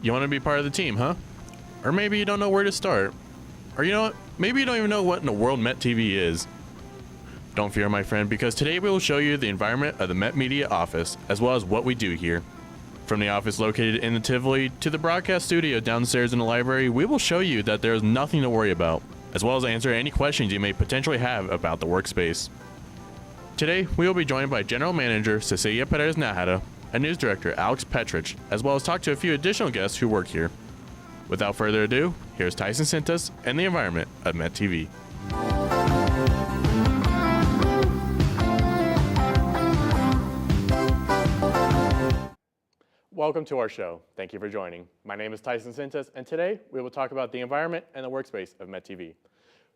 You want to be part of the team, huh? Or maybe you don't know where to start. Or you know what? Maybe you don't even know what in the world Met TV is. Don't fear, my friend, because today we will show you the environment of the Met Media office, as well as what we do here. From the office located in the Tivoli to the broadcast studio downstairs in the library, we will show you that there is nothing to worry about, as well as answer any questions you may potentially have about the workspace. Today, we will be joined by General Manager Cecillia Perez-Najera and News Director Alex Petrich, as well as talk to a few additional guests who work here. Without further ado, here's Tyson Sintas and the environment of Met TV. Welcome to our show. Thank you for joining. My name is Tyson Sintas, and today we will talk about the environment and the workspace of Met TV.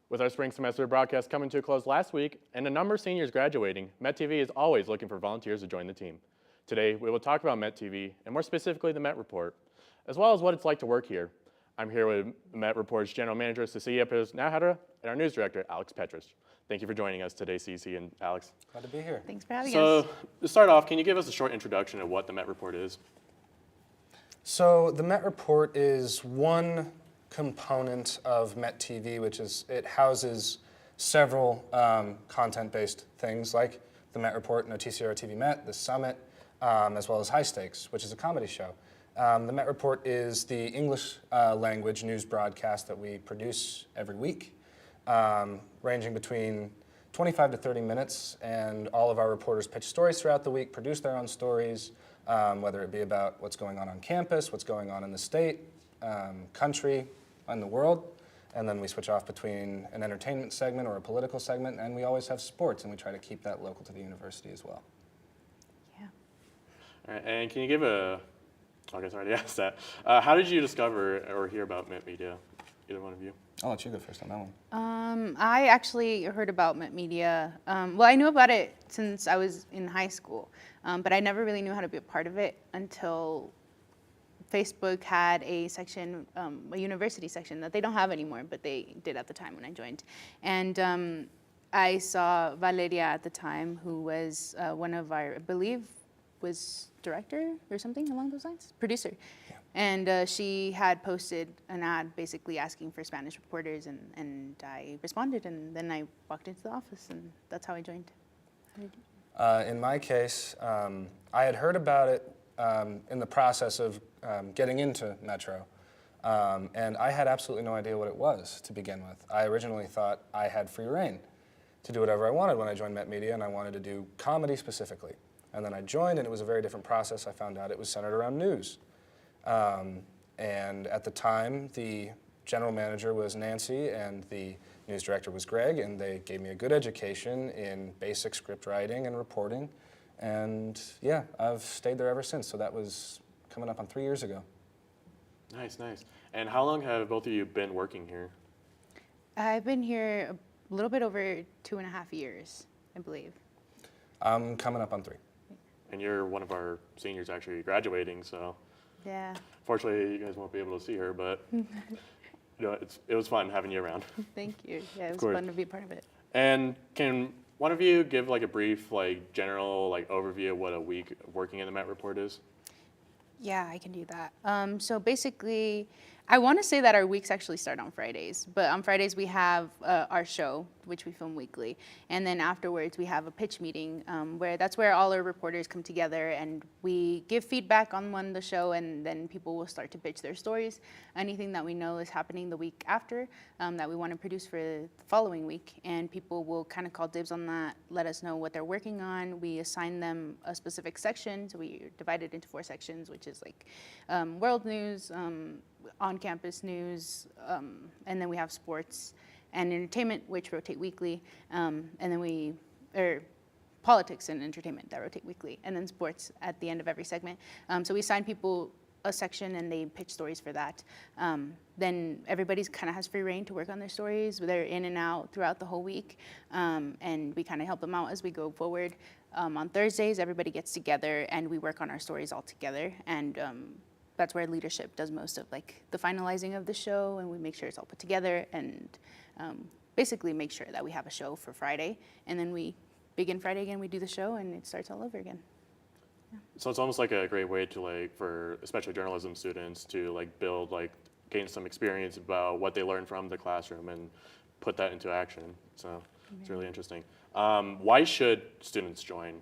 With our spring semester broadcast coming to a close last week and a number of seniors graduating, Met TV is always looking for volunteers to join the team. Today, we will talk about Met TV, and more specifically the Met Report, as well as what it's like to work here. I'm here with Met Report's General Manager, Cecillia Perez-Najera, and our News Director, Alex Petrich. Thank you for joining us today, Cece and Alex. Glad to be here. Thanks for having us. So, to start off, can you give us a short introduction of what the Met Report is? So the Met Report is one component of Met TV, which is it houses several content-based things like the Met Report, Noticiero TV Met, the Summit, as well as High Stakes, which is a comedy show. The Met Report is the English language news broadcast that we produce every week, ranging between 25 to 30 minutes, and all of our reporters pitch stories throughout the week, produce their own stories, whether it be about what's going on campus, what's going on in the state, country, and the world. And then we switch off between an entertainment segment or a political segment, and we always have sports, and we try to keep that local to the university as well. Yeah. All right, and can you give I guess I already asked that. How did you discover or hear about Met Media, either one of you? I'll let you go first on that one. I actually heard about Met Media. Well, I knew about it since I was in high school, but I never really knew how to be a part of it until Facebook had a section, a university section that they don't have anymore, but they did at the time when I joined. And I saw Valeria at the time, who was one of our, I believe, was director or something along those lines, producer. Yeah. And she had posted an ad basically asking for Spanish reporters, and I responded, and then I walked into the office, and that's how I joined. In my case, I had heard about it in the process of getting into Metro, and I had absolutely no idea what it was to begin with. I originally thought I had free reign to do whatever I wanted when I joined Met Media, and I wanted to do comedy specifically. And then I joined, and it was a very different process. I found out it was centered around news. And at the time, the general manager was Nancy, and the news director was Greg, and they gave me a good education in basic script writing and reporting. And yeah, I've stayed there ever since. So that was coming up on 3 years ago. Nice, nice. And how long have both of you been working here? I've been here a little bit over 2.5 years, I believe. I'm coming up on 3. And you're one of our seniors actually graduating, so Yeah. fortunately you guys won't be able to see her, but you know, it was fun having you around. Thank you. Yeah, it was course. fun to be a part of it. And can one of you give like a brief, like general, like overview of what a week of working in the Met Report is? Yeah, I can do that. So basically, I want to say that our weeks actually start on Fridays, but on Fridays we have our show, which we film weekly, and then afterwards we have a pitch meeting that's where all our reporters come together and we give feedback on the show, and then people will start to pitch their stories, anything that we know is happening the week after that we want to produce for the following week, and people will kind of call dibs on that, let us know what they're working on. We assign them a specific section, so we divide it into 4 sections, which is like world news, on-campus news, and then we have sports and entertainment, which rotate weekly, and then politics and entertainment that rotate weekly, and then sports at the end of every segment. So we assign people a section and they pitch stories for that. Then everybody's kind of has free reign to work on their stories. They're in and out throughout the whole week, and we kind of help them out as we go forward. On Thursdays, everybody gets together and we work on our stories all together, and that's where leadership does most of like the finalizing of the show, and we make sure it's all put together and basically make sure that we have a show for Friday, and then we begin Friday again, we do the show, and it starts all over again. So it's almost like a great way to for especially journalism students to build gain some experience about what they learned from the classroom and put that into action. So it's really interesting. Why should students join?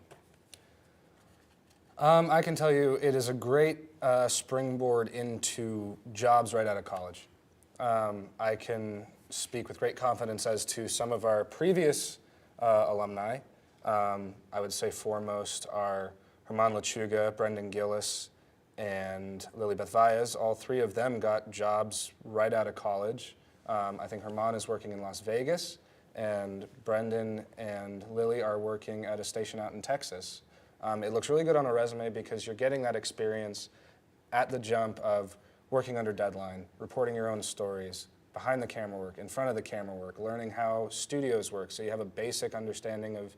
I can tell you it is a great springboard into jobs right out of college. I can speak with great confidence as to some of our previous alumni. I would say foremost are Herman Lechuga, Brendan Gillis, and Lily Beth Valles. All three of them got jobs right out of college. I think Herman is working in Las Vegas, and Brendan and Lily are working at a station out in Texas. It looks really good on a resume because you're getting that experience at the jump of working under deadline, reporting your own stories, behind the camera work, in front of the camera work, learning how studios work so you have a basic understanding of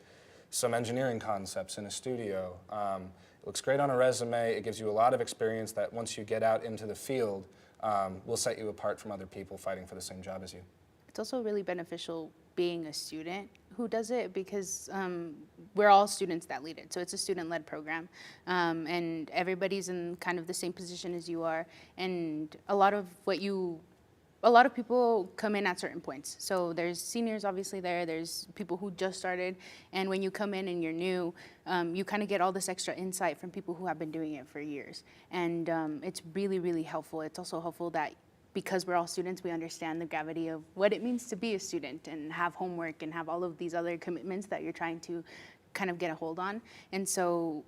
some engineering concepts in a studio. It looks great on a resume. It gives you a lot of experience that once you get out into the field will set you apart from other people fighting for the same job as you. It's also really beneficial being a student who does it because we're all students that lead it. So it's a student-led program, and everybody's in kind of the same position as you are. And a lot of people come in at certain points. So there's seniors obviously there's people who just started, and when you come in and you're new, you kind of get all this extra insight from people who have been doing it for years. And it's really, really helpful. It's also helpful that because we're all students, we understand the gravity of what it means to be a student and have homework and have all of these other commitments that you're trying to kind of get a hold on. And so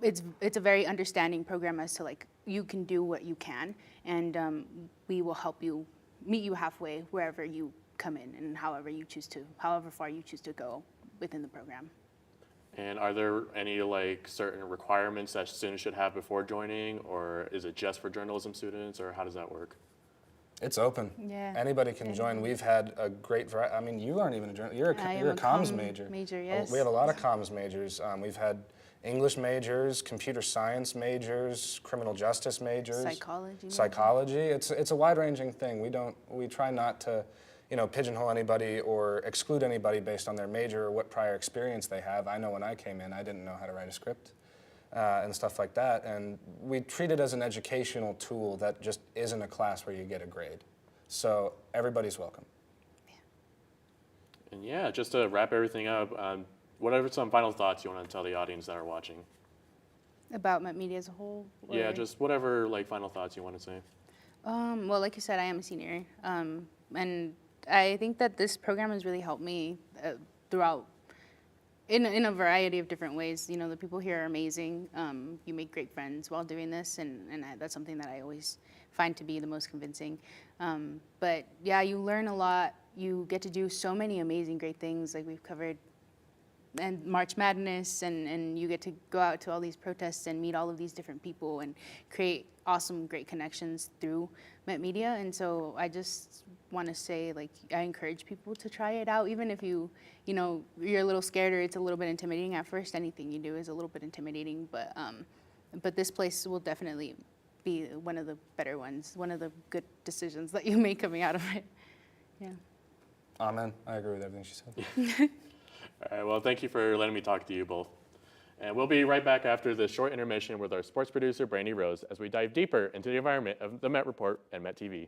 it's a very understanding program as to you can do what you can, and we will help you meet you halfway wherever you come in and however far you choose to go within the program. And are there any certain requirements that students should have before joining, or is it just for journalism students, or how does that work? It's open. Yeah. Anybody can join. We've had a great variety. I mean, you aren't even a journalist. You're a comms major. Yes. We have a lot of comms majors. We've had English majors, computer science majors, criminal justice majors, psychology. It's a wide-ranging thing. We try not to, pigeonhole anybody or exclude anybody based on their major or what prior experience they have. I know when I came in, I didn't know how to write a script. And stuff like that, and we treat it as an educational tool that just isn't a class where you get a grade. So everybody's welcome. And yeah, just to wrap everything up, what are some final thoughts you want to tell the audience that are watching? About Met Media as a whole? Yeah, just whatever final thoughts you want to say. Well, like you said, I am a senior, and I think that this program has really helped me throughout. In a variety of different ways. The people here are amazing. You make great friends while doing this, and that's something that I always find to be the most convincing. But yeah, you learn a lot. You get to do so many amazing, great things like we've covered, and March Madness, and you get to go out to all these protests and meet all of these different people and create awesome, great connections through Met Media. And so I just want to say, I encourage people to try it out, even if you're a little scared or it's a little bit intimidating at first. Anything you do is a little bit intimidating, but this place will definitely be one of the better ones, one of the good decisions that you make coming out of it. Yeah. Amen. I agree with everything she said. All right, well, thank you for letting me talk to you both. And we'll be right back after this short intermission with our sports producer, Brandi Rose, as we dive deeper into the environment of the Met Report and Met TV.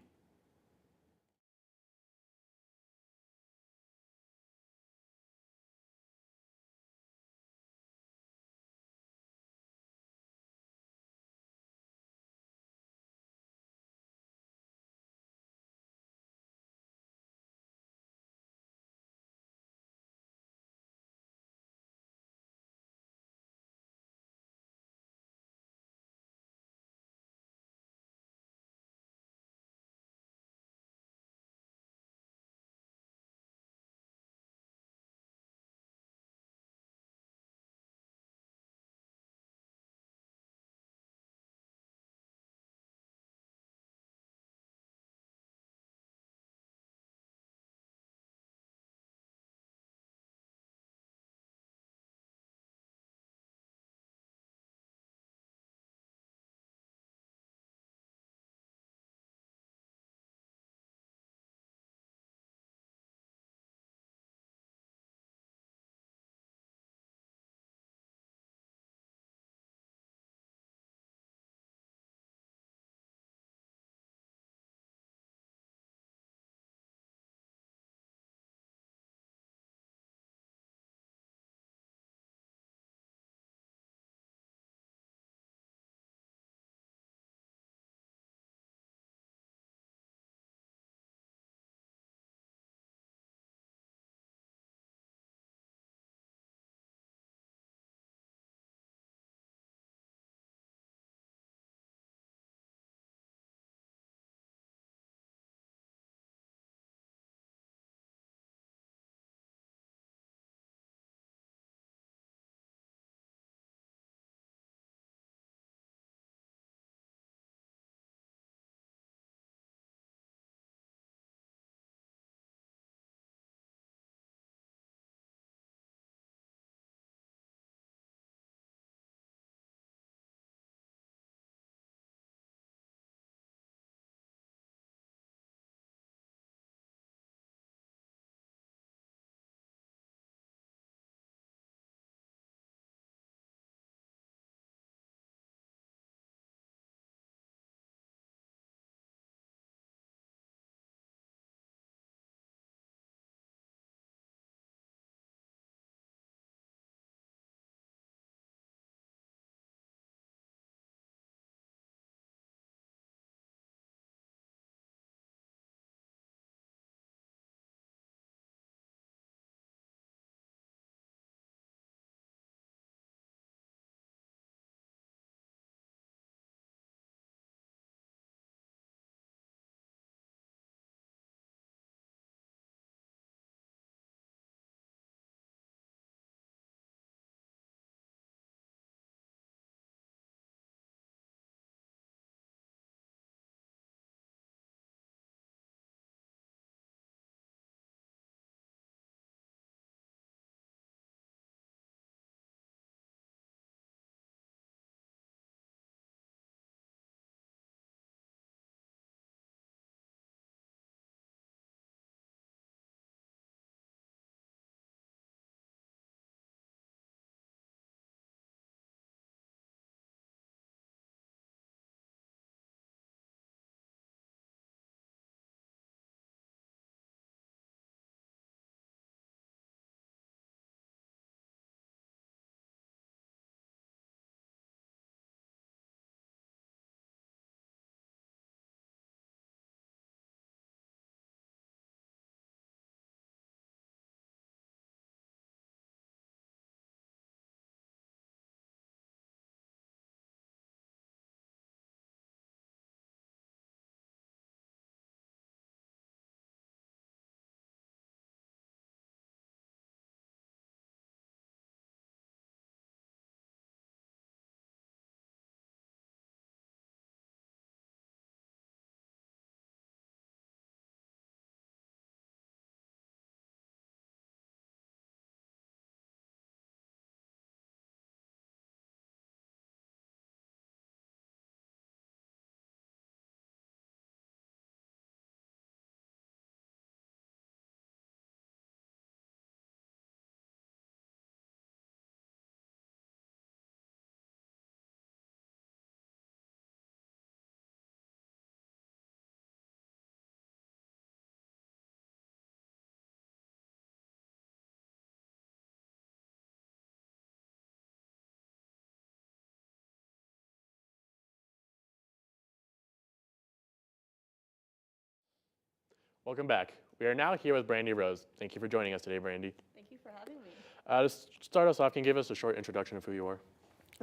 Welcome back. We are now here with Brandi Rose. Thank you for joining us today, Brandi. Thank you for having me. To start us off, can you give us a short introduction of who you are?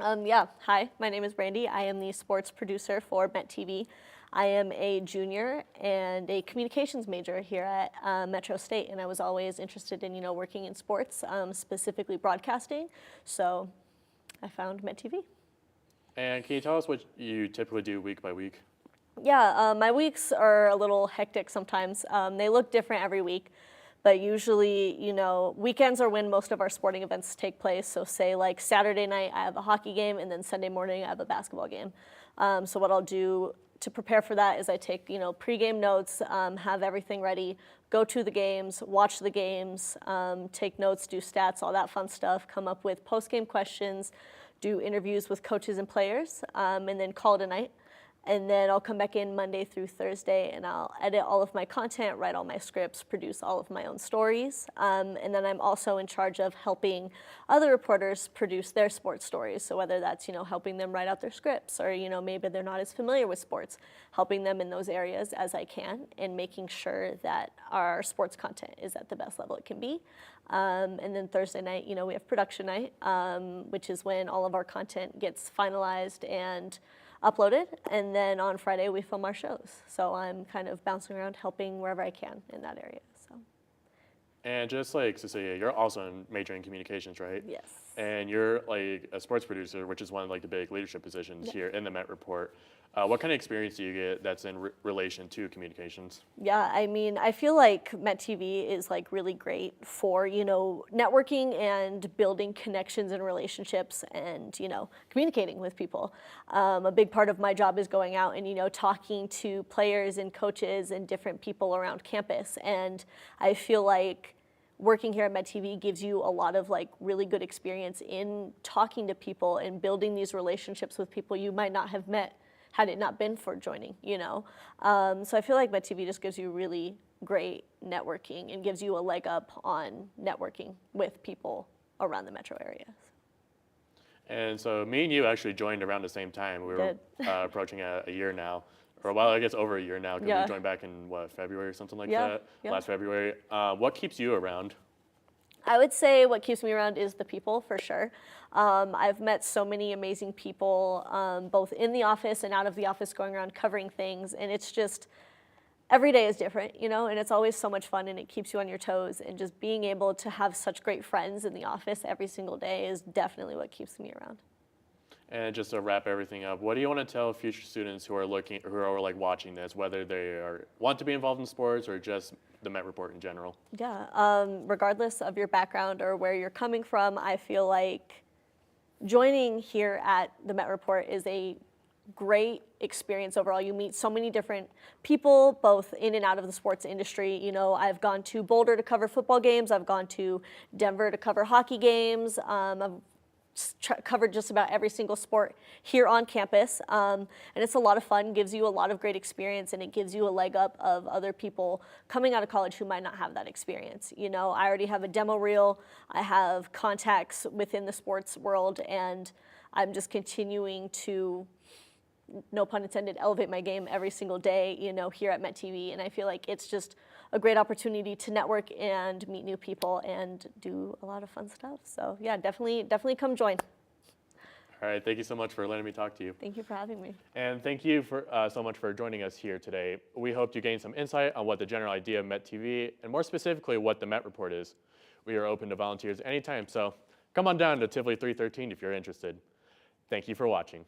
Hi, my name is Brandi. I am the sports producer for Met TV. I am a junior and a communications major here at Metro State, and I was always interested in, working in sports, specifically broadcasting. So I found Met TV. And can you tell us what you typically do week by week? Yeah, my weeks are a little hectic sometimes. They look different every week. But usually, weekends are when most of our sporting events take place. So say like Saturday night, I have a hockey game, and then Sunday morning, I have a basketball game. So what I'll do to prepare for that is I take, pregame notes, have everything ready, go to the games, watch the games, take notes, do stats, all that fun stuff, come up with postgame questions, do interviews with coaches and players, and then call it a night. And then I'll come back in Monday through Thursday, and I'll edit all of my content, write all my scripts, produce all of my own stories. And then I'm also in charge of helping other reporters produce their sports stories. So whether that's, helping them write out their scripts, or, maybe they're not as familiar with sports, helping them in those areas as I can, and making sure that our sports content is at the best level it can be. And then Thursday night, we have production night, which is when all of our content gets finalized and uploaded, and then on Friday we film our shows. So I'm kind of bouncing around helping wherever I can in that area. So. And just like Cecilia, you're also majoring in communications, right? Yes. And you're like a sports producer, which is one of like the big leadership positions here in the Met Report. What kind of experience do you get that's in relation to communications? Yeah, I feel like Met TV is like really great for, networking and building connections and relationships and, communicating with people. A big part of my job is going out and, talking to players and coaches and different people around campus. And I feel like working here at Met TV gives you a lot of like really good experience in talking to people and building these relationships with people you might not have met had it not been for joining, So I feel like Met TV just gives you really great networking and gives you a leg up on networking with people around the metro area. And so me and you actually joined around the same time. We were approaching a year now, or well, I guess over a year now, because we joined back in February or something like that, last February. What keeps you around? I would say what keeps me around is the people, for sure. I've met so many amazing people, both in the office and out of the office, going around covering things, and it's just, every day is different, and it's always so much fun, and it keeps you on your toes, and just being able to have such great friends in the office every single day is definitely what keeps me around. And just to wrap everything up, what do you want to tell future students who are like watching this, whether they want to be involved in sports or just the Met Report in general? Yeah, regardless of your background or where you're coming from, I feel like joining here at the Met Report is a great experience overall. You meet so many different people, both in and out of the sports industry. I've gone to Boulder to cover football games. I've gone to Denver to cover hockey games. I've covered just about every single sport here on campus, and it's a lot of fun, gives you a lot of great experience, and it gives you a leg up of other people coming out of college who might not have that experience. I already have a demo reel, I have contacts within the sports world, and I'm just continuing to, no pun intended, elevate my game every single day, here at Met TV, and I feel like it's just a great opportunity to network and meet new people and do a lot of fun stuff. So yeah, definitely come join. All right, thank you so much for letting me talk to you. Thank you for having me. And thank you so much for joining us here today. We hope you gained some insight on what the general idea of Met TV, and more specifically, what the Met Report is. We are open to volunteers anytime, so come on down to Tivoli 313 if you're interested. Thank you for watching.